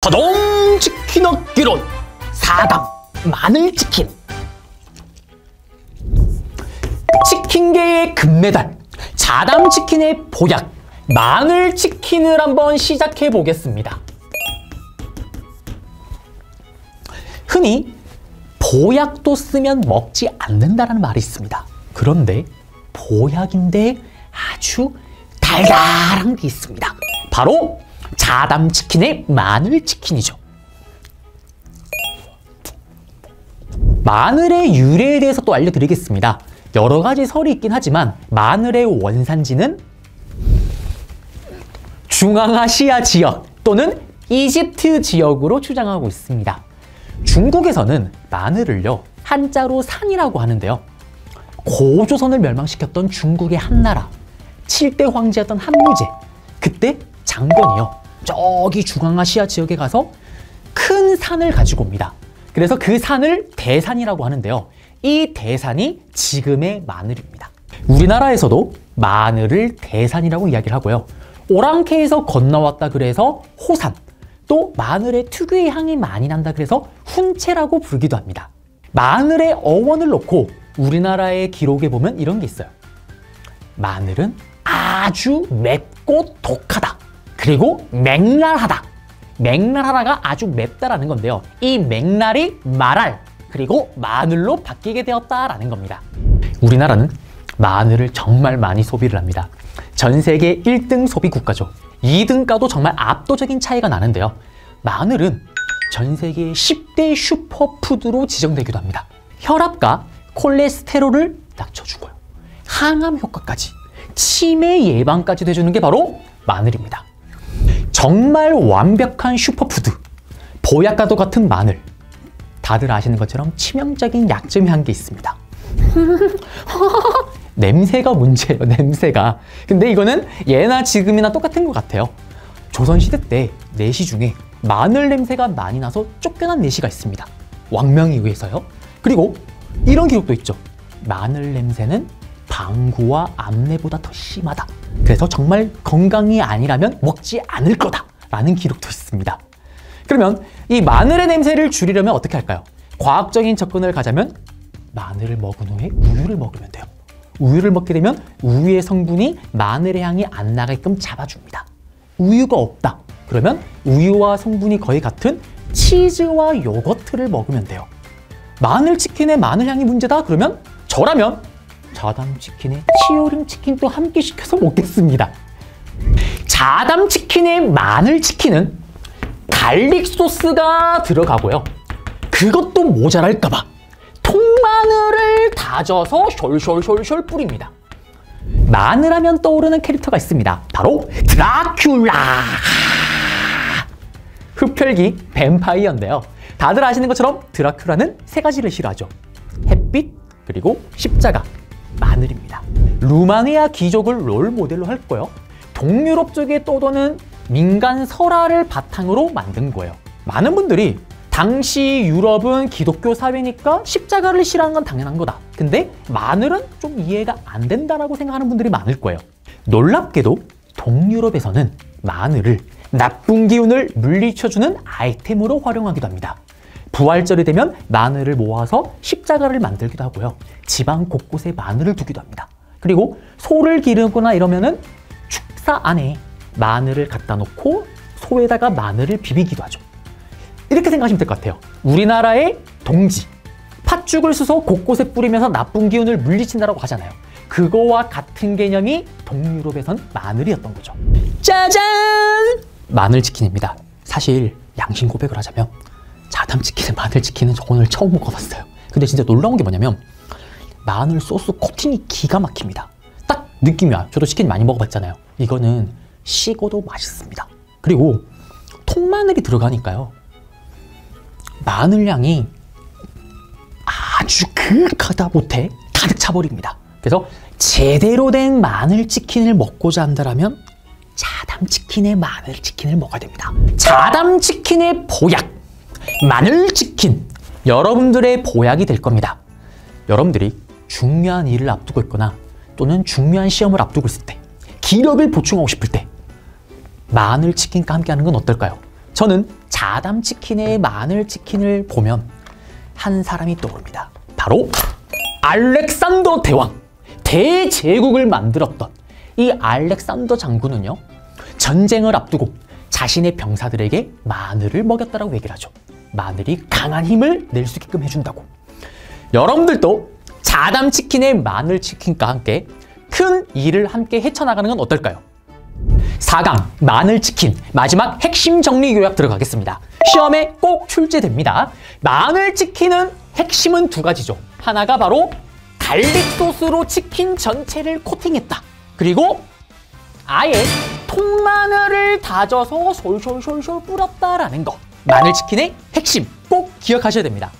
자동 치킨 얻기론 4단 마늘치킨. 치킨계의 금메달 자담치킨의 보약 마늘치킨을 한번 시작해 보겠습니다. 흔히 보약도 쓰면 먹지 않는다라는 말이 있습니다. 그런데 보약인데 아주 달달한 게 있습니다. 바로 자담치킨의 마늘치킨이죠. 마늘의 유래에 대해서 또 알려드리겠습니다. 여러 가지 설이 있긴 하지만 마늘의 원산지는 중앙아시아 지역 또는 이집트 지역으로 추정하고 있습니다. 중국에서는 마늘을요 한자로 산이라고 하는데요. 고조선을 멸망시켰던 중국의 한나라 7대 황제였던 한무제, 그때 장건이요 저기 중앙아시아 지역에 가서 큰 산을 가지고 옵니다. 그래서 그 산을 대산이라고 하는데요. 이 대산이 지금의 마늘입니다. 우리나라에서도 마늘을 대산이라고 이야기를 하고요. 오랑캐에서 건너왔다 그래서 호산, 또 마늘의 특유의 향이 많이 난다 그래서 훈채라고 부르기도 합니다. 마늘의 어원을 놓고 우리나라의 기록에 보면 이런 게 있어요. 마늘은 아주 맵고 독하다. 그리고 맹랄하다. 맹랄하다가 아주 맵다라는 건데요. 이 맹랄이 말알, 그리고 마늘로 바뀌게 되었다라는 겁니다. 우리나라는 마늘을 정말 많이 소비를 합니다. 전 세계 1등 소비 국가죠. 2등가도 정말 압도적인 차이가 나는데요. 마늘은 전 세계 10대 슈퍼푸드로 지정되기도 합니다. 혈압과 콜레스테롤을 낮춰주고요. 항암 효과까지, 치매 예방까지도 해주는 게 바로 마늘입니다. 정말 완벽한 슈퍼푸드, 보약과도 같은 마늘. 다들 아시는 것처럼 치명적인 약점이 한 개 있습니다. 냄새가 문제예요, 냄새가. 근데 이거는 예나 지금이나 똑같은 것 같아요. 조선시대 때 내시 중에 마늘 냄새가 많이 나서 쫓겨난 내시가 있습니다. 왕명에 의해서요. 그리고 이런 기록도 있죠. 마늘 냄새는 방구와 암내보다 더 심하다. 그래서 정말 건강이 아니라면 먹지 않을 거다 라는 기록도 있습니다. 그러면 이 마늘의 냄새를 줄이려면 어떻게 할까요? 과학적인 접근을 가자면 마늘을 먹은 후에 우유를 먹으면 돼요. 우유를 먹게 되면 우유의 성분이 마늘의 향이 안 나게끔 잡아줍니다. 우유가 없다. 그러면 우유와 성분이 거의 같은 치즈와 요거트를 먹으면 돼요. 마늘치킨에 마늘향이 문제다? 그러면 저라면 자담치킨에 치어링 치킨도 함께 시켜서 먹겠습니다. 자담치킨의 마늘치킨은 갈릭 소스가 들어가고요. 그것도 모자랄까봐 통마늘을 다져서 숄숄숄숄 뿌립니다. 마늘하면 떠오르는 캐릭터가 있습니다. 바로 드라큘라. 흡혈귀 뱀파이어인데요. 다들 아시는 것처럼 드라큘라는 세 가지를 싫어하죠. 햇빛, 그리고 십자가, 마늘입니다. 루마니아 귀족을 롤 모델로 할 거예요. 동유럽 쪽에 떠도는 민간 설화를 바탕으로 만든 거예요. 많은 분들이 당시 유럽은 기독교 사회니까 십자가를 싫어하는 건 당연한 거다. 근데 마늘은 좀 이해가 안 된다라고 생각하는 분들이 많을 거예요. 놀랍게도 동유럽에서는 마늘을 나쁜 기운을 물리쳐주는 아이템으로 활용하기도 합니다. 부활절이 되면 마늘을 모아서 십자가를 만들기도 하고요. 집안 곳곳에 마늘을 두기도 합니다. 그리고 소를 기르거나 이러면은 축사 안에 마늘을 갖다 놓고 소에다가 마늘을 비비기도 하죠. 이렇게 생각하시면 될 것 같아요. 우리나라의 동지, 팥죽을 쑤서 곳곳에 뿌리면서 나쁜 기운을 물리친다고 하잖아요. 그거와 같은 개념이 동유럽에선 마늘이었던 거죠. 짜잔! 마늘치킨입니다. 사실 양심 고백을 하자면 자담치킨에 마늘치킨은 저 오늘 처음 먹어봤어요. 근데 진짜 놀라운 게 뭐냐면 마늘 소스 코팅이 기가 막힙니다. 딱 느낌이 와요. 저도 치킨 많이 먹어봤잖아요. 이거는 식어도 맛있습니다. 그리고 통마늘이 들어가니까요. 마늘향이 아주 그윽하다 못해 가득 차버립니다. 그래서 제대로 된 마늘치킨을 먹고자 한다면 자담치킨의 마늘치킨을 먹어야 됩니다. 자담치킨의 보약, 마늘치킨. 여러분들의 보약이 될 겁니다. 여러분들이 중요한 일을 앞두고 있거나 또는 중요한 시험을 앞두고 있을 때, 기력을 보충하고 싶을 때 마늘치킨과 함께 하는 건 어떨까요? 저는 자담치킨의 마늘치킨을 보면 한 사람이 떠오릅니다. 바로 알렉산더 대왕, 대제국을 만들었던 이 알렉산더 장군은요, 전쟁을 앞두고 자신의 병사들에게 마늘을 먹였다라고 얘기를 하죠. 마늘이 강한 힘을 낼 수 있게끔 해준다고. 여러분들도 자담치킨의 마늘치킨과 함께 큰 일을 함께 헤쳐나가는 건 어떨까요? 4강 마늘치킨 마지막 핵심 정리 요약 들어가겠습니다. 시험에 꼭 출제됩니다. 마늘치킨은 핵심은 두 가지죠. 하나가 바로 갈릭 소스로 치킨 전체를 코팅했다. 그리고 아예 통마늘을 다져서 솔솔솔솔 뿌렸다라는 거. 마늘치킨의 핵심 꼭 기억하셔야 됩니다.